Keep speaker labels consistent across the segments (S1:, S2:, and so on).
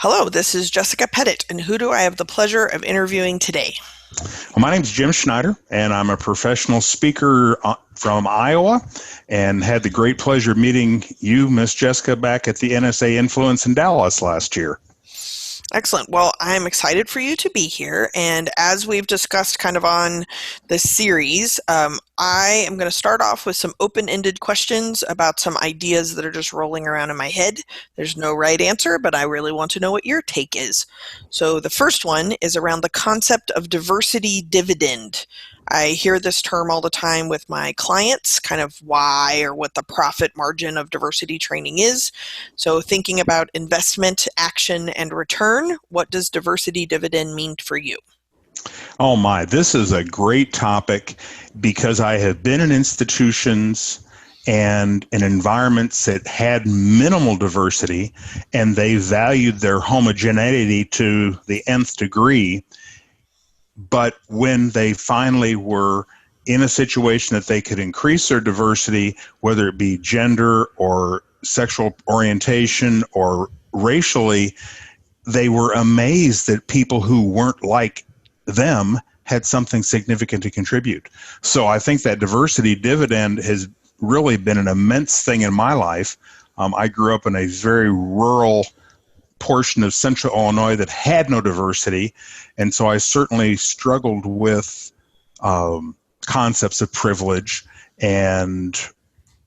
S1: Hello, this is Jessica Pettit, and who do I have the pleasure of interviewing today?
S2: Well, my name's Jim Schneider, and I'm a professional speaker from Iowa, and had the great pleasure of meeting you, Miss Jessica, back at the NSA Influence in Dallas last year.
S1: Excellent. Well, I'm excited for you to be here. And as we've discussed kind of on this series, I am going to start off with some open-ended questions about some ideas that are just rolling around in my head. There's no right answer, but I really want to know what your take is. So the first one is around the concept of diversity dividend. I hear this term all the time with my clients, kind of why or what the profit margin of diversity training is. So thinking about investment, action, and return, what does diversity dividend mean for you?
S2: Oh my, this is a great topic because I have been in institutions and in environments that had minimal diversity, and they valued their homogeneity to the nth degree. But when they finally were in a situation that they could increase their diversity, whether it be gender or sexual orientation or racially, they were amazed that people who weren't like them had something significant to contribute. So I think that diversity dividend has really been an immense thing in my life. I grew up in a very rural portion of central Illinois that had no diversity. And so I certainly struggled with concepts of privilege and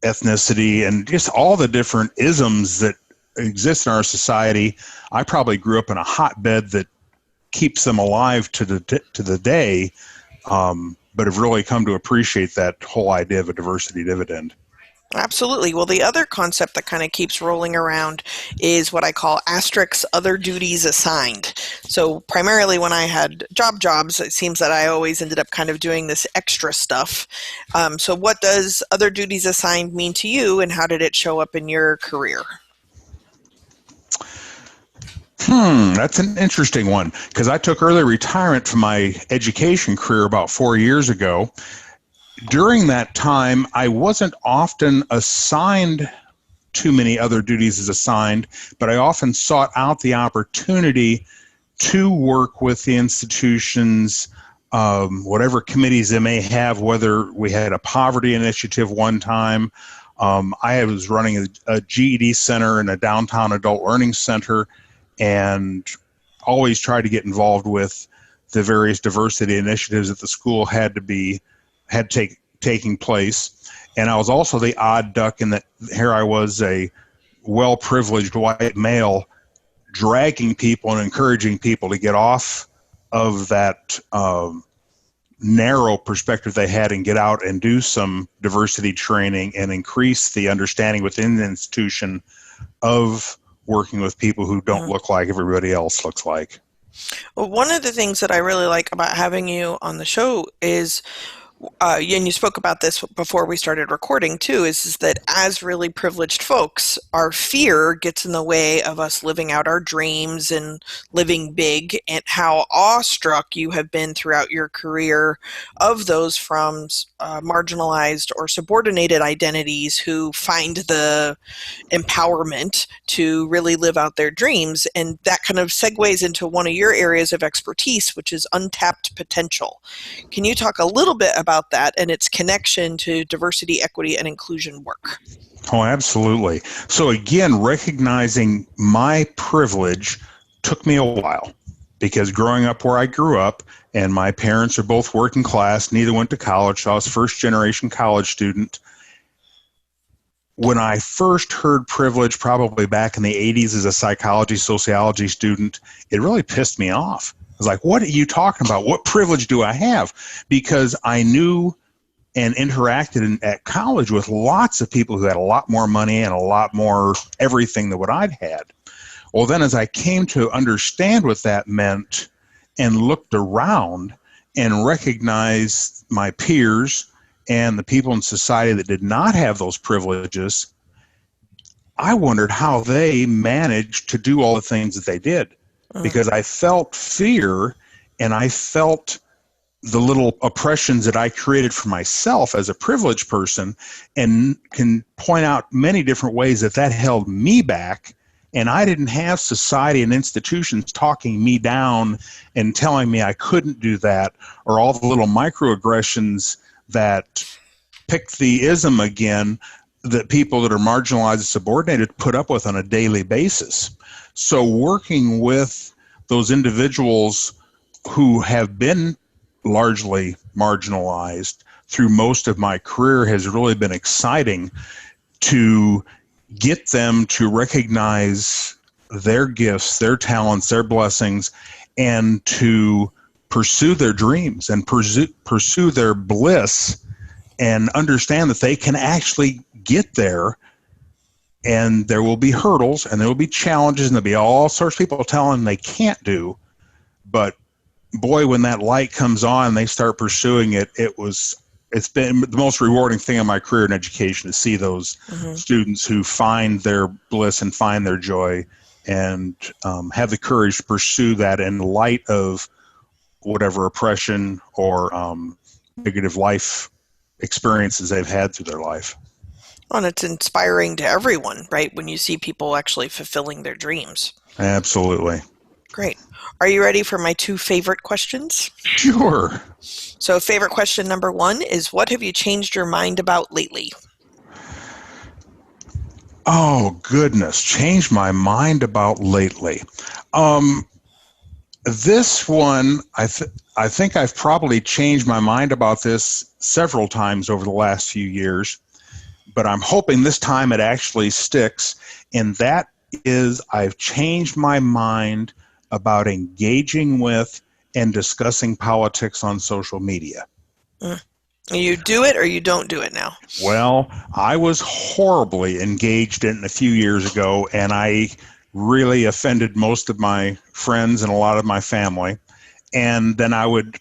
S2: ethnicity and just all the different isms that exist in our society. I probably grew up in a hotbed that keeps them alive to the day, but have really come to appreciate that whole idea of a diversity dividend.
S1: Absolutely. Well, the other concept that kind of keeps rolling around is what I call asterisk other duties assigned. So primarily when I had jobs, it seems that I always ended up kind of doing this extra stuff. So what does other duties assigned mean to you, and how did it show up in your career?
S2: That's an interesting one because I took early retirement from my education career about 4 years ago. During that time, I wasn't often assigned too many other duties as assigned, but I often sought out the opportunity to work with the institutions, whatever committees they may have, whether we had a poverty initiative one time. I was running a GED center and a downtown adult learning center, and always tried to get involved with the various diversity initiatives that the school taking place. And I was also the odd duck in that here I was, a well-privileged white male, dragging people and encouraging people to get off of that narrow perspective they had and get out and do some diversity training and increase the understanding within the institution of working with people who don't look like everybody else looks like.
S1: Well, one of the things that I really like about having you on the show is and you spoke about this before we started recording too, is that as really privileged folks, our fear gets in the way of us living out our dreams and living big, and how awestruck you have been throughout your career of those from marginalized or subordinated identities who find the empowerment to really live out their dreams. And that kind of segues into one of your areas of expertise, which is untapped potential. Can you talk a little bit about that and its connection to diversity, equity, and inclusion work?
S2: Oh, absolutely. So again, recognizing my privilege took me a while because growing up where I grew up, and my parents are both working class, neither went to college, so I was first generation college student. When I first heard privilege, probably back in the 80s as a psychology, sociology student, it really pissed me off. I was like, what are you talking about? What privilege do I have? Because I knew and interacted at college with lots of people who had a lot more money and a lot more everything than what I'd had. Well, then as I came to understand what that meant and looked around and recognized my peers and the people in society that did not have those privileges, I wondered how they managed to do all the things that they did. Because I felt fear and I felt the little oppressions that I created for myself as a privileged person, and can point out many different ways that held me back And I didn't have society and institutions talking me down and telling me I couldn't do that, or all the little microaggressions that pick the ism again that people that are marginalized and subordinated put up with on a daily basis. So working with those individuals who have been largely marginalized through most of my career has really been exciting, to get them to recognize their gifts, their talents, their blessings, and to pursue their dreams and pursue their bliss, and understand that they can actually get there. And there will be hurdles and there will be challenges and there'll be all sorts of people telling them they can't do. But boy, when that light comes on, they start pursuing it. It's been the most rewarding thing in my career in education to see those students who find their bliss and find their joy and have the courage to pursue that in light of whatever oppression or negative life experiences they've had through their life.
S1: Well, and it's inspiring to everyone, right? When you see people actually fulfilling their dreams.
S2: Absolutely.
S1: Great. Are you ready for my 2 favorite questions?
S2: Sure.
S1: So favorite question number 1 is, what have you changed your mind about lately?
S2: Oh, goodness. Changed my mind about lately. This one, I think I've probably changed my mind about this several times over the last few years, but I'm hoping this time it actually sticks. And that is, I've changed my mind about engaging with and discussing politics on social media.
S1: You do it or you don't do it now?
S2: Well, I was horribly engaged in it a few years ago, and I really offended most of my friends and a lot of my family. And then I would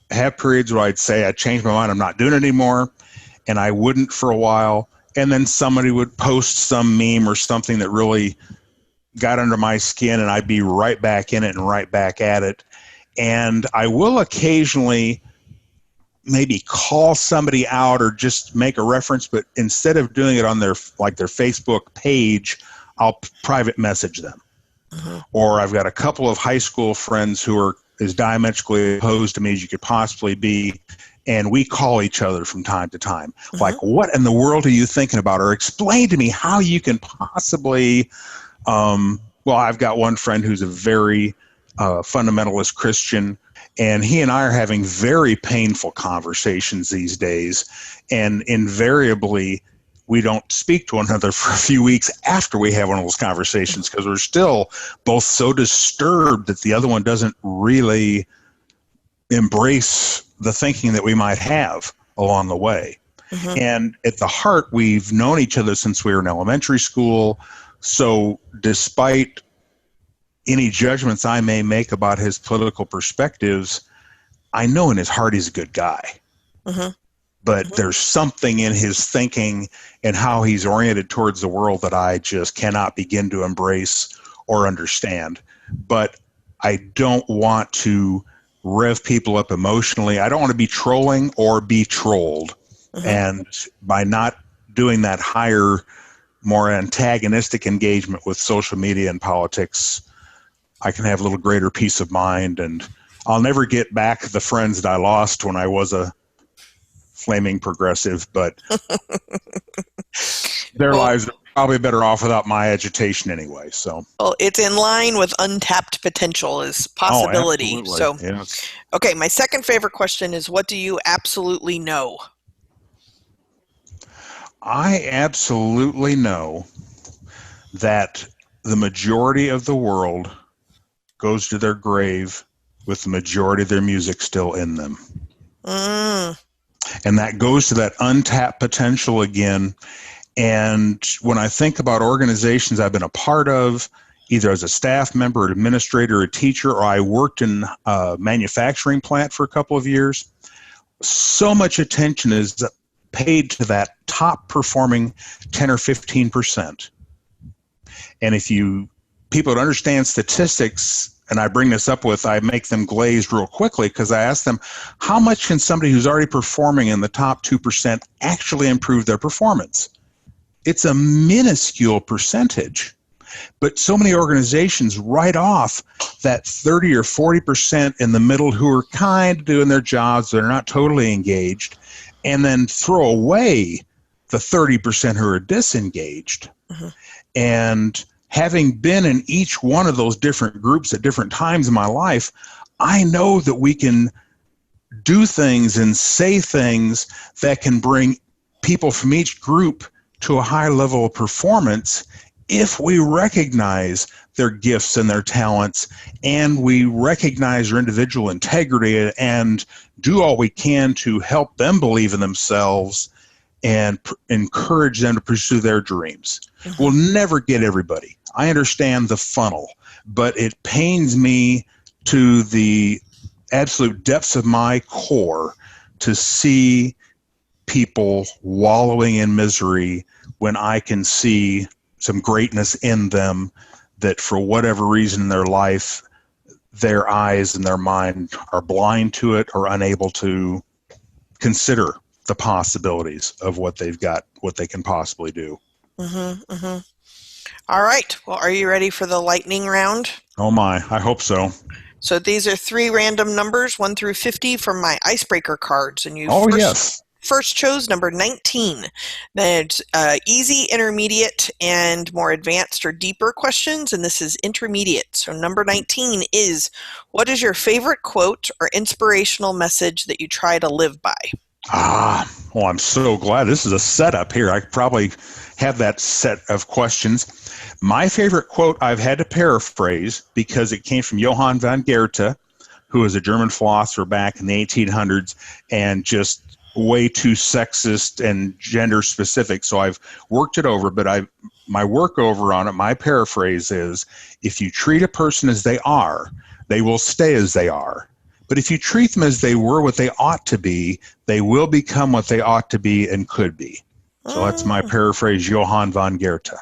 S2: have periods where I'd say, I changed my mind, I'm not doing it anymore. And I wouldn't for a while. And then somebody would post some meme or something that really got under my skin, and I'd be right back in it and right back at it. And I will occasionally maybe call somebody out or just make a reference, but instead of doing it on their Facebook page, I'll private message them. Or I've got a couple of high school friends who are as diametrically opposed to me as you could possibly be, and we call each other from time to time. Like, what in the world are you thinking about? Or explain to me how you can possibly well, I've got one friend who's a very fundamentalist Christian, and he and I are having very painful conversations these days, and invariably we don't speak to one another for a few weeks after we have one of those conversations, because we're still both so disturbed that the other one doesn't really embrace the thinking that we might have along the way. And at the heart, we've known each other since we were in elementary school. So despite any judgments I may make about his political perspectives, I know in his heart he's a good guy. But there's something in his thinking and how he's oriented towards the world that I just cannot begin to embrace or understand. But I don't want to rev people up emotionally. I don't want to be trolling or be trolled. And by not doing that higher, more antagonistic engagement with social media and politics, I can have a little greater peace of mind, and I'll never get back the friends that I lost when I was a flaming progressive, but their lives are probably better off without my agitation anyway. So,
S1: well, it's in line with untapped potential as possibility.
S2: Absolutely. Yes.
S1: Okay, my second favorite question is, what do you absolutely know?
S2: I absolutely know that the majority of the world goes to their grave with the majority of their music still in them. And that goes to that untapped potential again. And when I think about organizations I've been a part of, either as a staff member, an administrator, a teacher, or I worked in a manufacturing plant for a couple of years, so much attention is paid to that top performing 10 or 15%. And if people don't understand statistics, and I bring this up I make them glazed real quickly, because I ask them, how much can somebody who's already performing in the top 2% actually improve their performance? It's a minuscule percentage. But so many organizations write off that 30 or 40% in the middle who are kind of doing their jobs, they're not totally engaged, and then throw away the 30% who are disengaged.
S1: Mm-hmm.
S2: And having been in each one of those different groups at different times in my life, I know that we can do things and say things that can bring people from each group to a high level of performance if we recognize their gifts and their talents, and we recognize their individual integrity and do all we can to help them believe in themselves and encourage them to pursue their dreams.
S1: Mm-hmm.
S2: We'll never get everybody. I understand the funnel, but it pains me to the absolute depths of my core to see people wallowing in misery when I can see some greatness in them that for whatever reason in their life, their eyes and their mind are blind to it or unable to consider the possibilities of what they've got, what they can possibly do.
S1: Mm-hmm. Mm-hmm. All right. Well, are you ready for the lightning round?
S2: Oh my, I hope so.
S1: So these are 3 random numbers, 1 through 50 from my icebreaker cards. And you
S2: Yes.
S1: first chose number 19. Then it's easy, intermediate, and more advanced or deeper questions. And this is intermediate. So number 19 is, what is your favorite quote or inspirational message that you try to live by?
S2: Well, I'm so glad. This is a setup here. I probably have that set of questions. My favorite quote I've had to paraphrase because it came from Johann von Goethe, who was a German philosopher back in the 1800s and just way too sexist and gender specific. So I've worked it over, but my workover on it, my paraphrase is, if you treat a person as they are, they will stay as they are. But if you treat them as they were what they ought to be, they will become what they ought to be and could be. So that's my paraphrase, Johann von Goethe.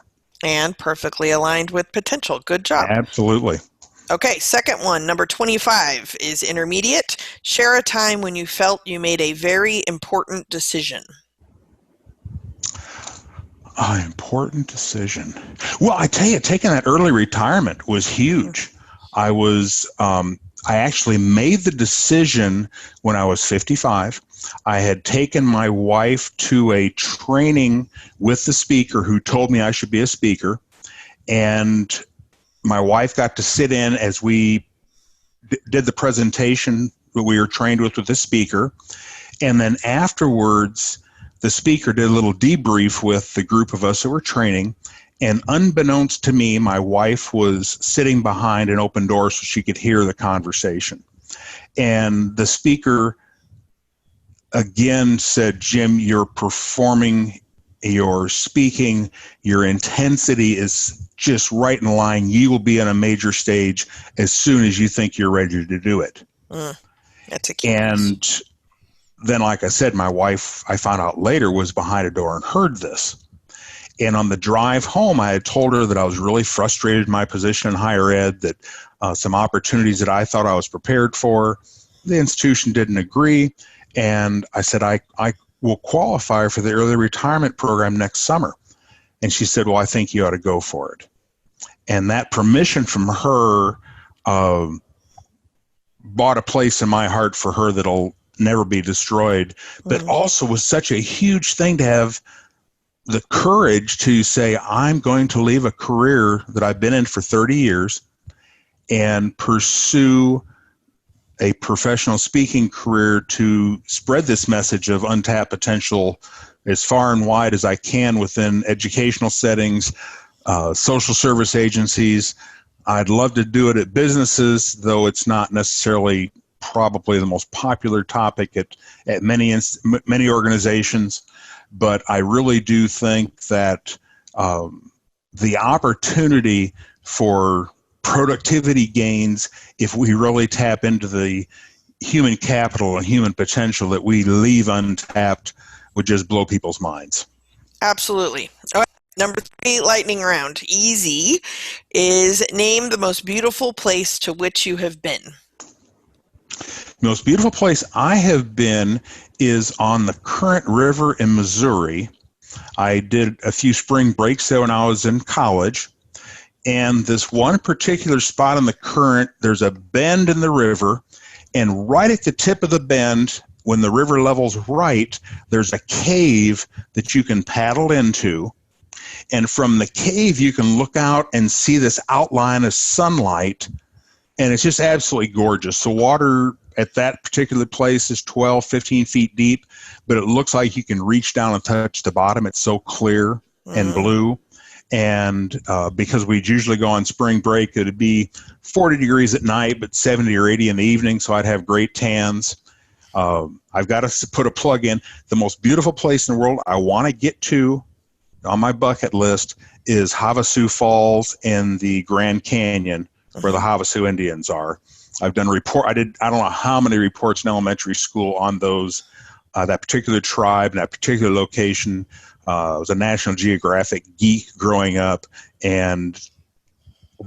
S1: And perfectly aligned with potential. Good job.
S2: Absolutely.
S1: Okay, second one, number 25 is intermediate. Share a time when you felt you made a very important decision.
S2: Important decision. Well, I tell you, taking that early retirement was huge. I actually made the decision when I was 55. I had taken my wife to a training with the speaker who told me I should be a speaker. And my wife got to sit in as we did the presentation that we were trained with the speaker. And then afterwards, the speaker did a little debrief with the group of us that were training. And unbeknownst to me, my wife was sitting behind an open door so she could hear the conversation. And the speaker again said, Jim, you're performing, you're speaking, your intensity is just right in line. You will be on a major stage as soon as you think you're ready to do it.
S1: That's a key.
S2: And then, like I said, my wife, I found out later, was behind a door and heard this. And on the drive home, I had told her that I was really frustrated in my position in higher ed, that some opportunities that I thought I was prepared for, the institution didn't agree. And I said, I will qualify for the early retirement program next summer. And she said, well, I think you ought to go for it. And that permission from her bought a place in my heart for her that'll never be destroyed, but also was such a huge thing to have the courage to say, I'm going to leave a career that I've been in for 30 years and pursue a professional speaking career to spread this message of untapped potential as far and wide as I can within educational settings, social service agencies. I'd love to do it at businesses, though it's not necessarily probably the most popular topic at many organizations. But I really do think that the opportunity for productivity gains, if we really tap into the human capital and human potential that we leave untapped, would just blow people's minds.
S1: Absolutely. All right. Number 3, lightning round. Easy is name the most beautiful place to which you have been.
S2: The most beautiful place I have been is on the Current River in Missouri. I did a few spring breaks there when I was in college, And this one particular spot in the current, there's a bend in the river, and right at the tip of the bend, when the river level's right, there's a cave that you can paddle into. And from the cave, you can look out and see this outline of sunlight, and it's just absolutely gorgeous. The water at that particular place is 12, 15 feet deep, but it looks like you can reach down and touch the bottom. It's so clear and
S1: Mm.
S2: blue. And because we'd usually go on spring break, it'd be 40 degrees at night, but 70 or 80 in the evening, so I'd have great tans. I've got to put a plug in. The most beautiful place in the world I want to get to on my bucket list is Havasu Falls in the Grand Canyon, where the
S1: Mhm.
S2: Havasu Indians are. I've done I don't know how many reports in elementary school on those, that particular tribe and that particular location. I was a National Geographic geek growing up, and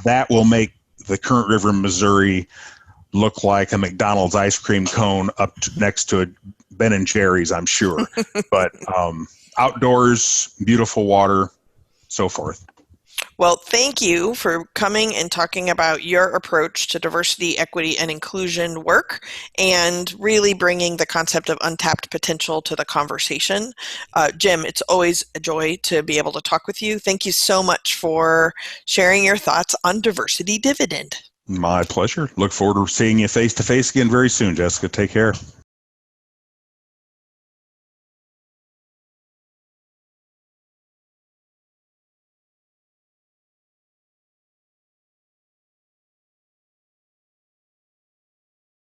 S2: that will make the Current River, Missouri look like a McDonald's ice cream cone next to a Ben and Jerry's, I'm sure. But outdoors, beautiful water, so forth.
S1: Well, thank you for coming and talking about your approach to diversity, equity, and inclusion work and really bringing the concept of untapped potential to the conversation. Jim, it's always a joy to be able to talk with you. Thank you so much for sharing your thoughts on diversity dividend.
S2: My pleasure. Look forward to seeing you face to face again very soon, Jessica. Take care.